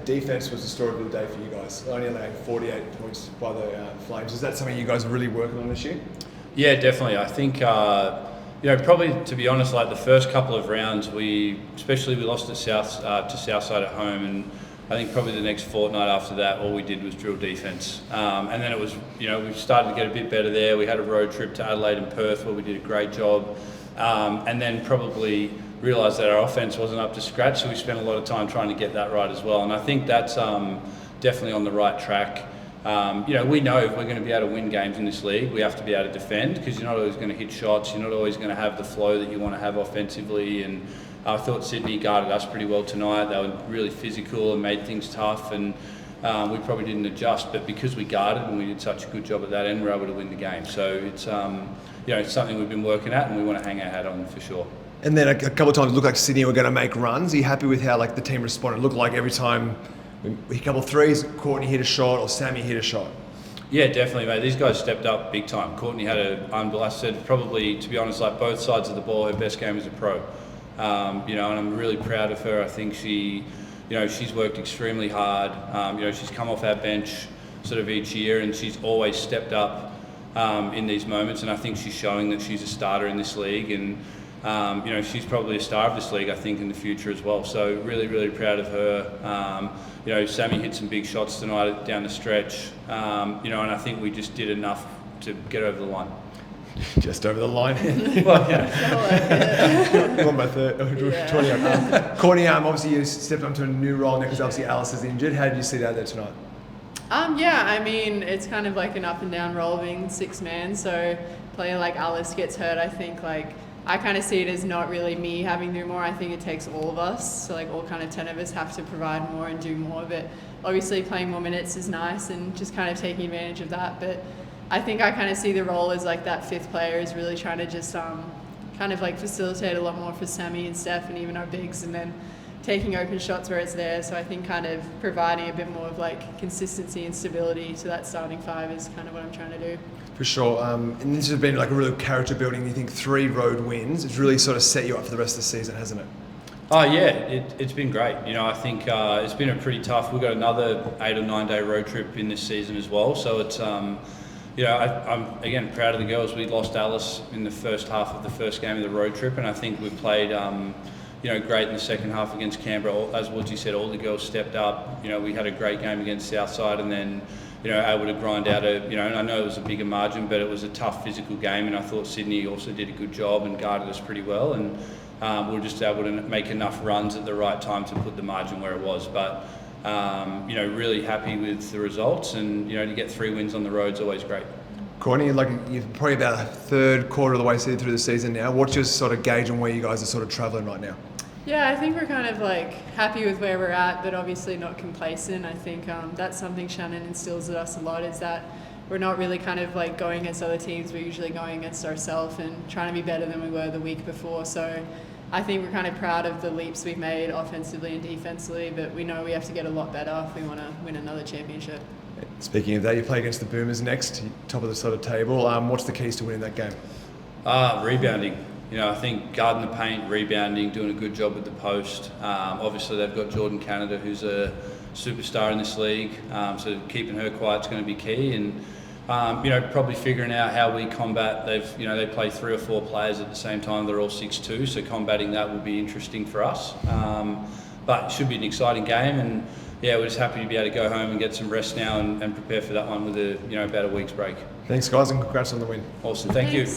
defense was the story of the day for you guys. Only allowing 48 points by the Flames. Is that something you guys are really working on this year? Yeah, definitely. I think, probably to be honest, like the first couple of rounds, especially we lost to Southside at home, and I think probably the next fortnight after that, all we did was drill defence. And then it was, we started to get a bit better there. We had a road trip to Adelaide and Perth where we did a great job. And then probably realised that our offence wasn't up to scratch, so we spent a lot of time trying to get that right as well. And I think that's definitely on the right track. We know if we're going to be able to win games in this league, we have to be able to defend, because you're not always going to hit shots, you're not always going to have the flow that you want to have offensively. And I thought Sydney guarded us pretty well tonight. They were really physical and made things tough, and we probably didn't adjust, but because we guarded and we did such a good job at that end, we're able to win the game. So it's it's something we've been working at, and we want to hang our hat on for sure. And then a couple of times it looked like Sydney were going to make runs. Are you happy with how the team responded? It looked like every time we hit a couple of threes, Courtney hit a shot or Sammy hit a shot. Yeah, definitely, mate. These guys stepped up big time. Courtney had I said, probably, to be honest, like both sides of the ball, her best game as a pro. And I'm really proud of her. I think she's worked extremely hard. She's come off our bench sort of each year, and she's always stepped up in these moments. And I think she's showing that she's a starter in this league, and she's probably a star of this league, I think, in the future as well. So really, really proud of her. Sammy hit some big shots tonight down the stretch. And I think we just did enough to get over the line. Just over the line. Well, yeah. One by 20. Courtney, obviously you stepped onto a new role now because obviously Alice is injured. How did you see that there tonight? It's kind of like an up and down role being six man. So a player like Alice gets hurt, I think I kind of see it as not really me having to do more. I think it takes all of us. So all kind of 10 of us have to provide more and do more. But obviously playing more minutes is nice and just kind of taking advantage of that. But I think I kind of see the role as that fifth player is really trying to just facilitate a lot more for Sammy and Steph and even our bigs, and then taking open shots where it's there. So I think kind of providing a bit more of consistency and stability to that starting five is kind of what I'm trying to do. For sure. And this has been a real character building. You think 3 road wins, it's really sort of set you up for the rest of the season, hasn't it? Oh yeah, it's been great. I think it's been a pretty tough. We've got another 8 or 9 day road trip in this season as well. So it's I'm again proud of the girls. We lost Alice in the first half of the first game of the road trip, and I think we played great in the second half against Canberra. As Woodsy said, all the girls stepped up. We had a great game against Southside, and then able to grind out and I know it was a bigger margin, but it was a tough physical game, and I thought Sydney also did a good job and guarded us pretty well, and we were just able to make enough runs at the right time to put the margin where it was. But really happy with the results, and to get 3 wins on the road is always great. Courtney, you're probably about a third quarter of the way through the season now. What's your sort of gauge on where you guys are sort of travelling right now? Yeah, I think we're kind of happy with where we're at, but obviously not complacent. I think that's something Shannon instills at us a lot, is that we're not really kind of going against other teams. We're usually going against ourselves and trying to be better than we were the week before. So I think we're kind of proud of the leaps we've made offensively and defensively, but we know we have to get a lot better if we want to win another championship. Speaking of that, you play against the Boomers next, top of the sort of table. What's the keys to winning that game? Rebounding. I think guarding the paint, rebounding, doing a good job with the post. Obviously, they've got Jordan Canada, who's a superstar in this league. So keeping her quiet is going to be key, and probably figuring out how we combat. They play 3 or 4 players at the same time. They're all 6'2", so combating that will be interesting for us. But it should be an exciting game, and we're just happy to be able to go home and get some rest now and prepare for that one with about a week's break. Thanks, guys, and congrats on the win. Awesome, thank you.